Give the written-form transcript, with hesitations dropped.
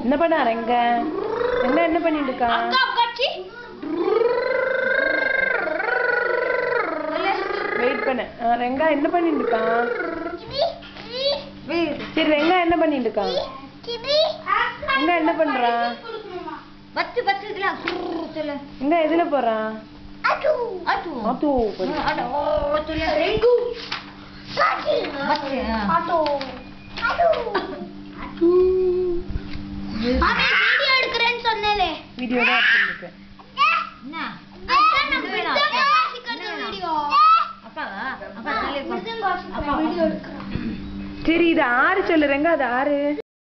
என்ன பண்ண ரெங்க என்ன பண்ணிட்டு இருக்கா வெயிட் பண்ண ரெங்கா என்ன பண்ணிட்டு இருக்கா சரி ரெங்கா என்ன பண்ணிட்டு இருக்கா ரெங்கா என்ன பண்றா எங்க எதுல போறா வீடியோ தான் எடுத்துருக்கேன் சரி இது ஆறு சொல்லுறேங்க அது ஆறு